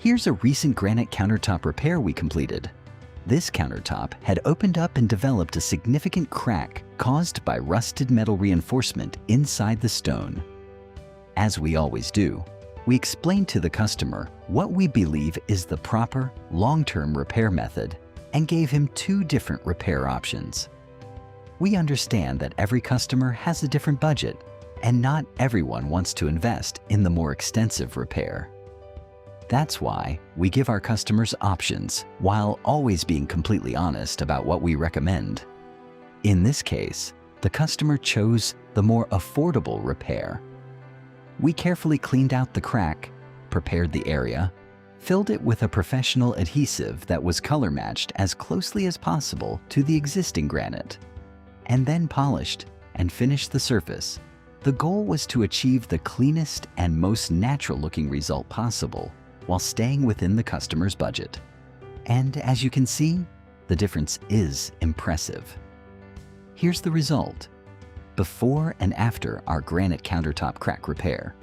Here's a recent granite countertop repair we completed. This countertop had opened up and developed a significant crack caused by rusted metal reinforcement inside the stone. As we always do, we explained to the customer what we believe is the proper, long-term repair method and gave him 2 different repair options. We understand that every customer has a different budget, and not everyone wants to invest in the more extensive repair. That's why we give our customers options while always being completely honest about what we recommend. In this case, the customer chose the more affordable repair. We carefully cleaned out the crack, prepared the area, filled it with a professional adhesive that was color matched as closely as possible to the existing granite, and then polished and finished the surface. The goal was to achieve the cleanest and most natural-looking result possible while staying within the customer's budget. And as you can see, the difference is impressive. Here's the result: before and after our granite countertop crack repair.